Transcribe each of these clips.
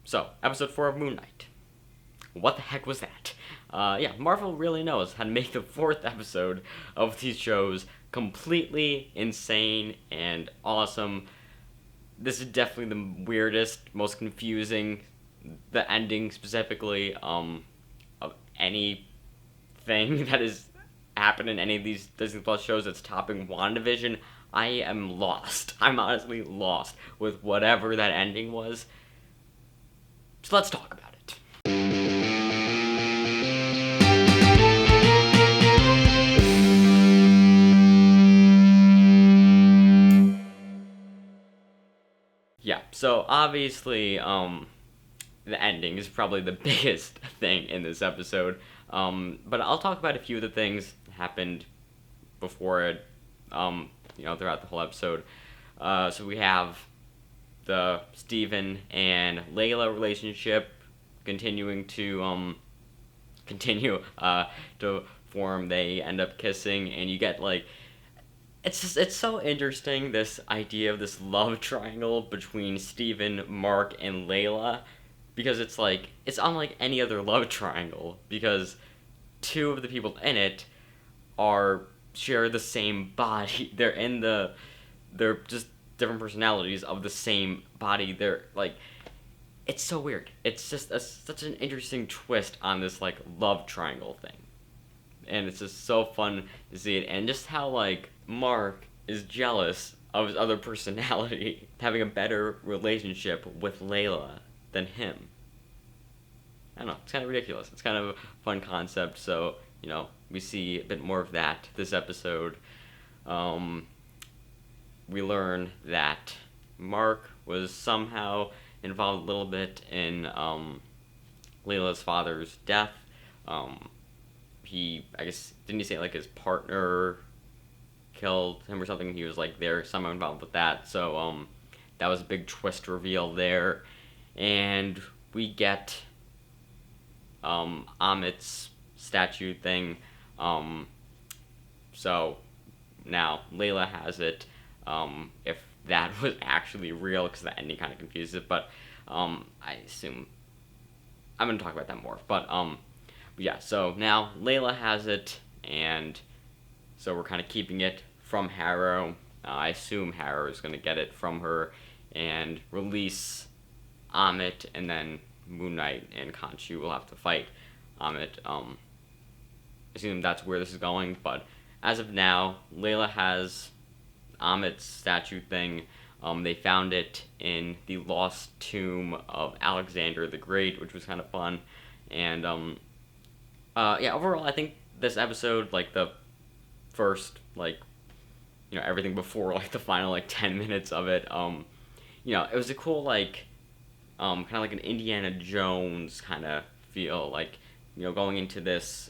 So, episode 4 of Moon Knight. What the heck was that? Marvel really knows how to make the fourth episode of these shows completely insane and awesome. This is definitely the weirdest, most confusing, the ending specifically, of anything that has happened in any of these Disney Plus shows that's topping WandaVision. I am lost. I'm honestly lost with whatever that ending was. So let's talk about it. Yeah, so obviously, the ending is probably the biggest thing in this episode. But I'll talk about a few of the things that happened before it, throughout the whole episode. So we have the Steven and Layla relationship continuing to to form. They end up kissing, and you get like it's so interesting, this idea of this love triangle between Steven, Mark, and Layla, because it's like it's unlike any other love triangle because two of the people in it are share the same body. They're just different personalities of the same body. They're like it's so weird. It's just such an interesting twist on this like love triangle thing, and it's just so fun to see it, and just how like Mark is jealous of his other personality having a better relationship with Layla than him. I don't know, it's kind of ridiculous. It's kind of a fun concept, so, we see a bit more of that this episode. We learn that Mark was somehow involved a little bit in Layla's father's death. I guess, didn't he say like his partner killed him or something? He was like there somehow involved with that. So that was a big twist reveal there, and we get Amit's statue thing. So now Layla has it. If that was actually real, because the ending kind of confuses it, but I assume I'm gonna talk about that more. But yeah, so now Layla has it, and so we're kind of keeping it from Harrow. I assume Harrow is gonna get it from her and release Amit, and then Moon Knight and Khonshu will have to fight Amit. I assume that's where this is going, but as of now, Layla has Amit's statue thing. They found it in the lost tomb of Alexander the Great, which was kind of fun. And overall, I think this episode, like the first, everything before like the final 10 minutes of it, it was a cool kind of like an Indiana Jones kind of feel, going into this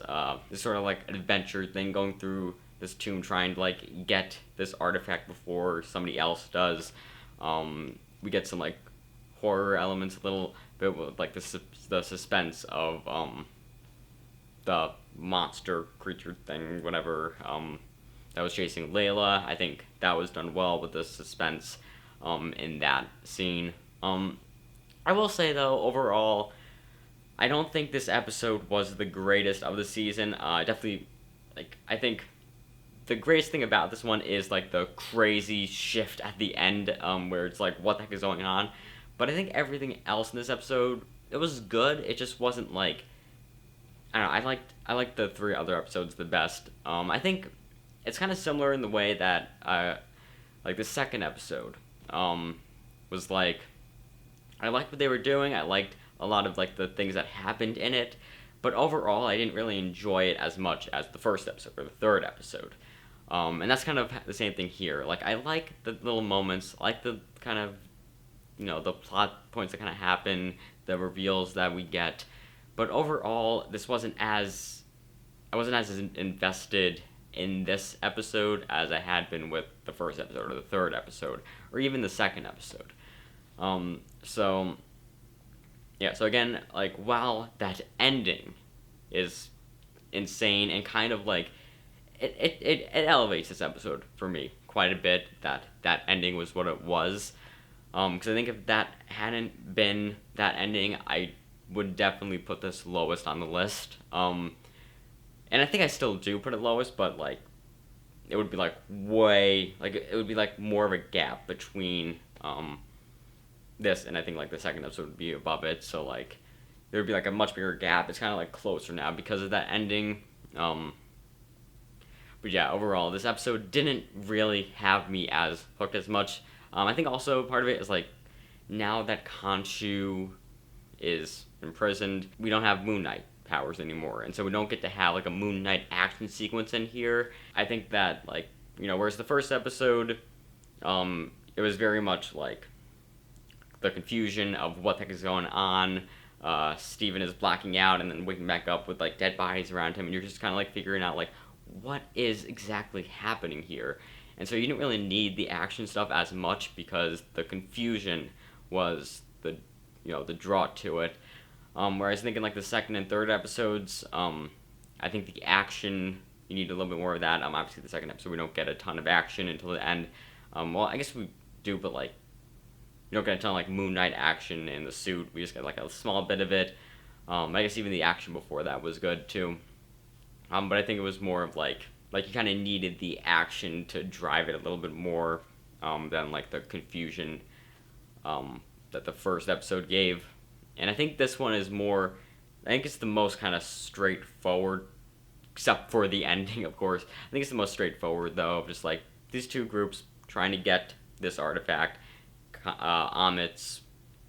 sort of like adventure thing, going through this tomb, trying to get this artifact before somebody else does. We get some horror elements, a little bit with the suspense of the monster creature thing, whatever, that was chasing Layla. I think that was done well with the suspense in that scene. I will say though, overall, I don't think this episode was the greatest of the season. Definitely, I think the greatest thing about this one is the crazy shift at the end, where it's what the heck is going on. But I think everything else in this episode, it was good. It just wasn't I don't know. I liked the three other episodes the best. I think it's kind of similar in the way that the second episode was I liked what they were doing. I liked a lot of the things that happened in it, but overall I didn't really enjoy it as much as the first episode or the third episode. And that's kind of the same thing here. I like the little moments, I like the kind of the plot points that kind of happen, the reveals that we get, but overall I wasn't as invested in this episode as I had been with the first episode or the third episode or even the second episode. So again, while that ending is insane and kind of it elevates this episode for me quite a bit, that ending was what it was. Because I think if that hadn't been that ending, I would definitely put this lowest on the list. And I think I still do put it lowest, but like it would be like way like it would be like more of a gap between this and I think like the second episode would be above it. So like there would be like a much bigger gap. It's kind of like closer now because of that ending. But yeah, overall, this episode didn't really have me as hooked as much. I think also part of it is like now that Khonshu is imprisoned, we don't have Moon Knight powers anymore, and so we don't get to have like a Moon Knight action sequence in here. I think that like whereas the first episode, it was very much like the confusion of what the heck is going on. Steven is blacking out and then waking back up with like dead bodies around him, and you're just kind of like figuring out like what is exactly happening here. And so you didn't really need the action stuff as much because the confusion was the draw to it. Whereas I think in like the second and third episodes, I think the action you need a little bit more of that. Obviously the second episode we don't get a ton of action until the end. Well, I guess we do, but like you don't get a ton of like Moon Knight action in the suit. We just get like a small bit of it. I guess even the action before that was good too. But I think it was more of like you kind of needed the action to drive it a little bit more than like the confusion that the first episode gave. And I think this one is more, I think it's the most kind of straightforward, except for the ending, of course. I think it's the most straightforward, though, of just like these two groups trying to get this artifact, Amit's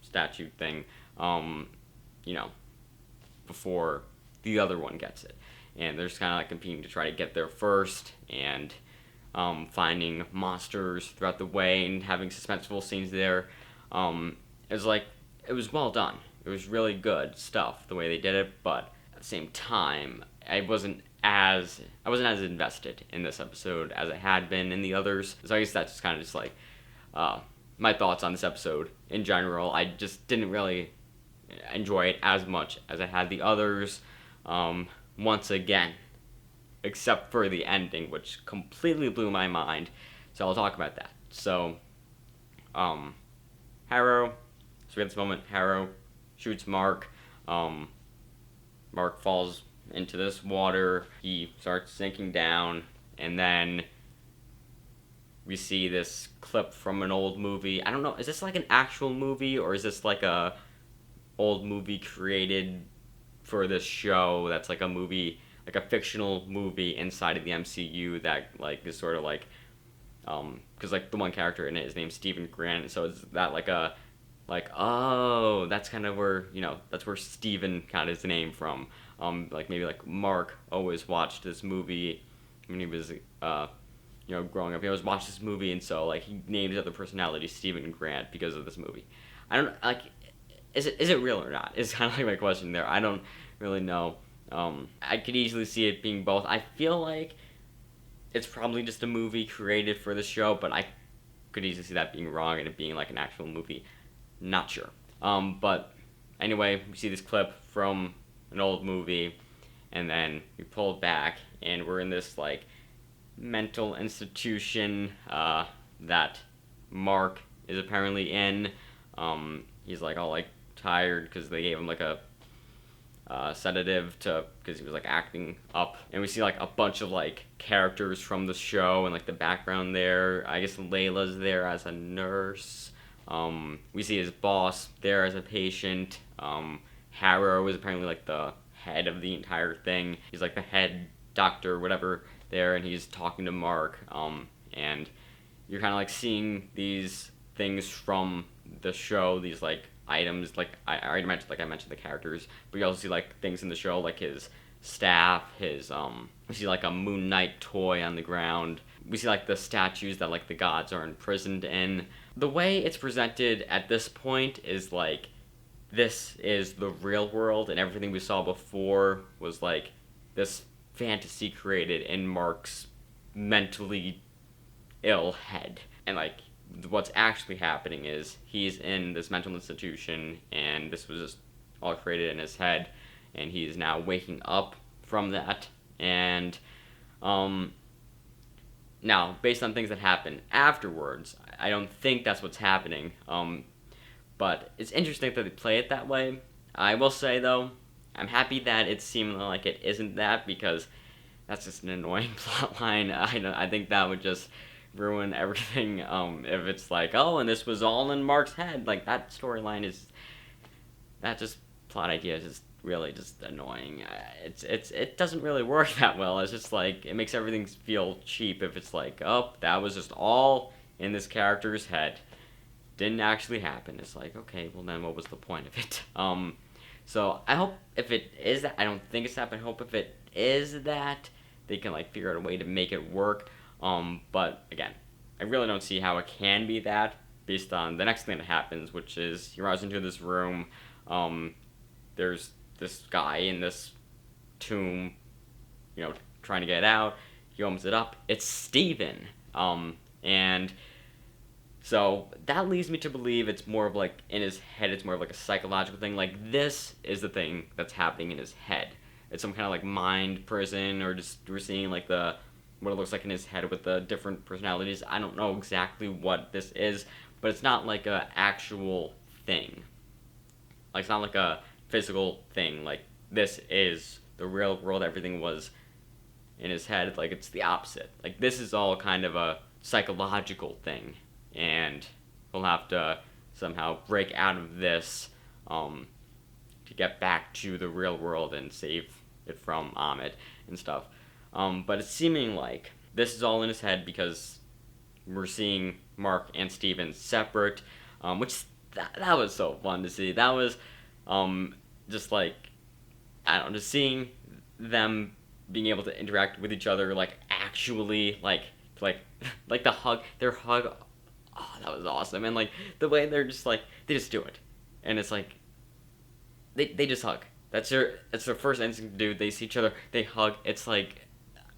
statue thing, before the other one gets it. And they're just kind of like competing to try to get there first, and finding monsters throughout the way and having suspenseful scenes there. It was well done. It was really good stuff the way they did it, but at the same time, I wasn't as invested in this episode as I had been in the others. So I guess that's just kind of just like my thoughts on this episode in general. I just didn't really enjoy it as much as I had the others. Once again, except for the ending, which completely blew my mind. So I'll talk about that. So, Harrow. So we have this moment. Harrow shoots Mark. Mark falls into this water. He starts sinking down, and then we see this clip from an old movie. I don't know. Is this like an actual movie, or is this like a old movie created for this show that's like a movie, like a fictional movie inside of the MCU that like is sort of like because like the one character in it is named Stephen Grant, so is that like a oh, that's kind of where that's where Stephen got his name from. Like maybe like Mark always watched this movie when he was growing up. He always watched this movie, and so like he named his other personality Stephen Grant because of this movie. I don't like. Is it real or not? Is kind of like my question there. I don't really know. I could easily see it being both. I feel like it's probably just a movie created for the show, but I could easily see that being wrong and it being like an actual movie. Not sure. But anyway, we see this clip from an old movie, and then we pull it back, and we're in this like mental institution that Mark is apparently in. He's like all like tired because they gave him like a sedative because he was like acting up, and we see like a bunch of like characters from the show and like the background there. I guess Layla's there as a nurse. We see his boss there as a patient. Harrow is apparently like the head of the entire thing. He's like the head doctor, whatever, there, and he's talking to Mark. And you're kind of like seeing these things from the show, these like items, like I already mentioned, like I mentioned the characters, but you also see like things in the show, like his staff, we see like a Moon Knight toy on the ground. We see like the statues that like the gods are imprisoned in. The way it's presented at this point is like this is the real world, and everything we saw before was like this fantasy created in Mark's mentally ill head. And like what's actually happening is he's in this mental institution, and this was just all created in his head, and he's now waking up from that. And now, based on things that happen afterwards, I don't think that's what's happening. But it's interesting that they play it that way. I will say though, I'm happy that it seemed like it isn't that, because that's just an annoying plot line. I think that would just ruin everything. If it's like, oh, and this was all in Mark's head, like that storyline is, that just plot idea is just really just annoying. It doesn't really work that well. It's just like, it makes everything feel cheap if it's like, oh, that was just all in this character's head, didn't actually happen. It's like, okay, well then what was the point of it? So I hope if it is that, I don't think it's that, but I hope if it is that, they can like figure out a way to make it work. But again, I really don't see how it can be that, based on the next thing that happens, which is he runs into this room. There's this guy in this tomb, trying to get out. He opens it up. It's Steven. And so that leads me to believe it's more of like in his head, it's more of like a psychological thing. Like, this is the thing that's happening in his head. It's some kind of like mind prison, or just we're seeing like what it looks like in his head with the different personalities. I don't know exactly what this is, but it's not like a actual thing. Like, it's not like a physical thing. Like, this is the real world. Everything was in his head. Like, it's the opposite. Like, this is all kind of a psychological thing, and he'll have to somehow break out of this to get back to the real world and save it from Amit and stuff. But it's seeming like this is all in his head, because we're seeing Mark and Steven separate, which that was so fun to see. That was just like, I don't know, just seeing them being able to interact with each other, like actually, like the hug, their hug. Oh, that was awesome. And like the way they're just like, they just do it, and it's like they just hug. That's their first instinct to do. They see each other, they hug. It's like,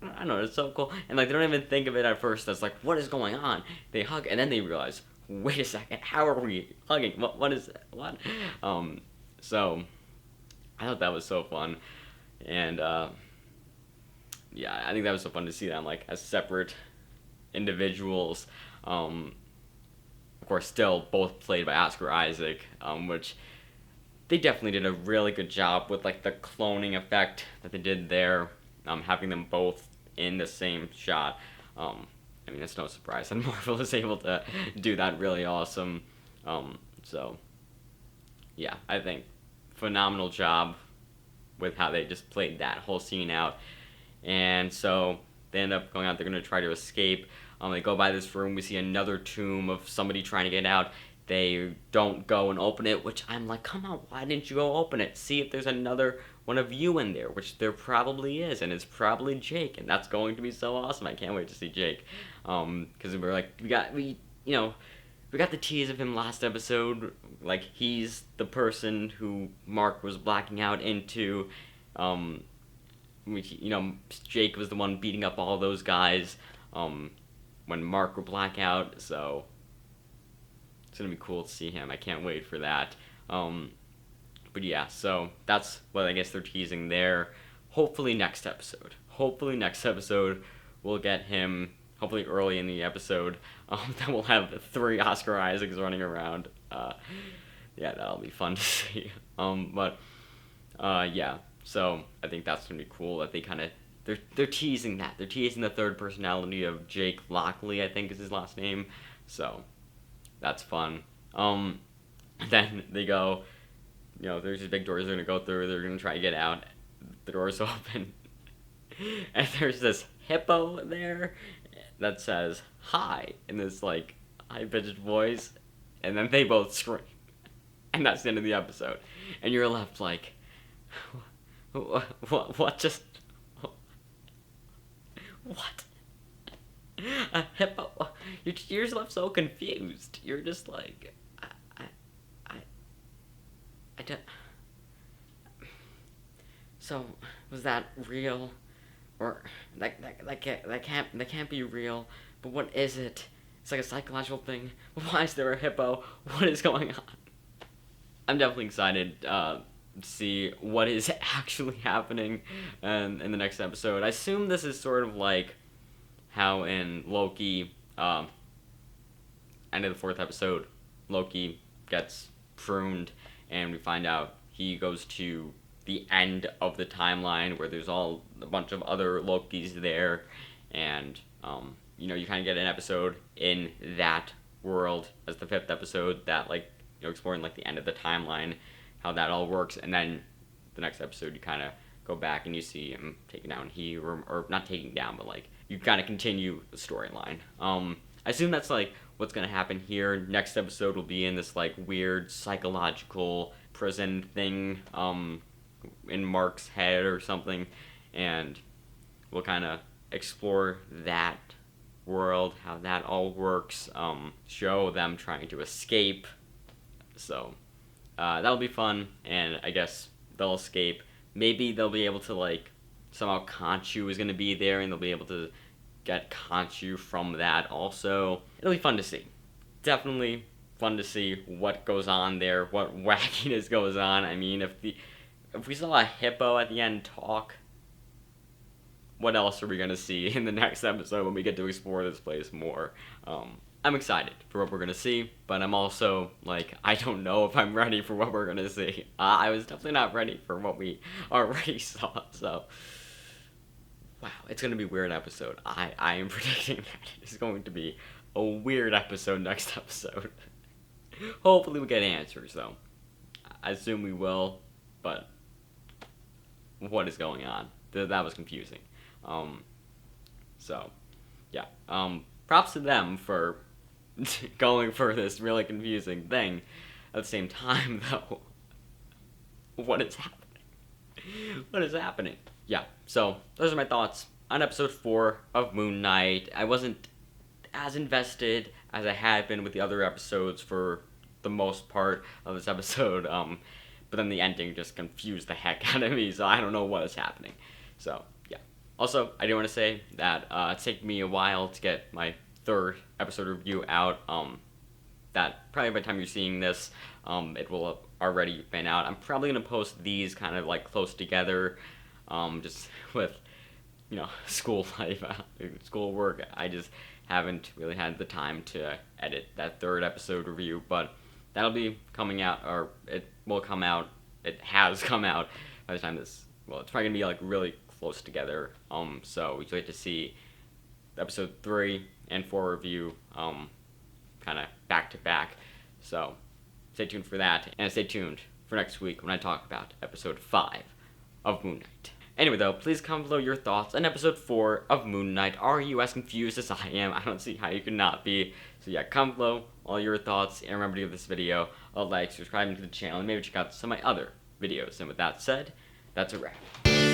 I don't know, it's so cool. And like, they don't even think of it at first as like, what is going on? They hug, and then they realize, wait a second, how are we hugging? What is what? So I thought that was so fun, and yeah, I think that was so fun to see them like as separate individuals. Of course, still both played by Oscar Isaac, which they definitely did a really good job with like the cloning effect that they did there, having them both in the same shot. I mean, it's no surprise that Marvel is able to do that really awesome. So yeah, I think phenomenal job with how they just played that whole scene out. And so they end up going out. They're going to try to escape. They go by this room. We see another tomb of somebody trying to get out. They don't go and open it, which I'm like, come on, why didn't you go open it? See if there's another one of you in there, which there probably is, and it's probably Jake, and that's going to be so awesome. I can't wait to see Jake. Because we're like, we got the tease of him last episode. Like, he's the person who Mark was blacking out into. Jake was the one beating up all those guys when Mark would black out, so it's gonna be cool to see him. I can't wait for that. But yeah, so that's what I guess they're teasing there. Hopefully next episode we'll get him, hopefully early in the episode, then we'll have 3 Oscar Isaacs running around. Yeah, that'll be fun to see. Yeah, so I think that's gonna be cool that they kind of, they're teasing that. They're teasing the third personality of Jake Lockley, I think is his last name. So that's fun. Then they go, there's these big doors they're gonna go through. They're gonna try to get out. The doors open, and there's this hippo there that says "hi" in this like high-pitched voice, and then they both scream, and that's the end of the episode. And you're left like, what just, what? A hippo? You're just left so confused. You're just like, I don't. So was that real, or that can't be real? But what is it? It's like a psychological thing. Why is there a hippo? What is going on? I'm definitely excited to see what is actually happening in the next episode. I assume this is sort of like how in Loki, end of the 4th episode, Loki gets pruned, and we find out he goes to the end of the timeline where there's a bunch of other Lokis there, and you kind of get an episode in that world as the 5th episode that exploring the end of the timeline, how that all works, and then the next episode you kind of go back and you see him taking down or not taking down, but you kind of continue the storyline. I assume that's what's gonna happen here. Next episode will be in this weird psychological prison thing in Mark's head or something, and we'll kind of explore that world, how that all works, show them trying to escape. So that'll be fun, and I guess they'll escape. Maybe they'll be able to somehow Khonshu is going to be there, and they'll be able to get Khonshu from that also. It'll be fun to see. Definitely fun to see what goes on there, what wackiness goes on. I mean, if we saw a hippo at the end talk, what else are we going to see in the next episode when we get to explore this place more? I'm excited for what we're going to see, but I'm also, I don't know if I'm ready for what we're going to see. I was definitely not ready for what we already saw, so... Wow, it's going to be a weird episode. I am predicting that it's going to be a weird episode next episode. Hopefully we get answers, though. I assume we will, but what is going on? That was confusing. So, yeah. Props to them for going for this really confusing thing. At the same time, though, what is happening? What is happening? Yeah, so those are my thoughts on episode 4 of Moon Knight. I wasn't as invested as I had been with the other episodes for the most part of this episode, but then the ending just confused the heck out of me, so I don't know what is happening. So, yeah. Also, I do want to say that it's taken me a while to get my 3rd episode review out. That probably by the time you're seeing this, it will have already been out. I'm probably going to post these kind of close together, just with, school life, school work. I just haven't really had the time to edit that 3rd episode review, but that'll be coming out, or it will come out. It has come out by the time it's probably gonna be really close together. So we get to see episode 3 and 4 review, kind of back to back. So stay tuned for that, and stay tuned for next week when I talk about episode 5 of Moon Knight. Anyway, though, please comment below your thoughts on episode 4 of Moon Knight. Are you as confused as I am? I don't see how you could not be. So yeah, comment below all your thoughts, and remember to give this video a like, subscribe to the channel, and maybe check out some of my other videos. And with that said, that's a wrap.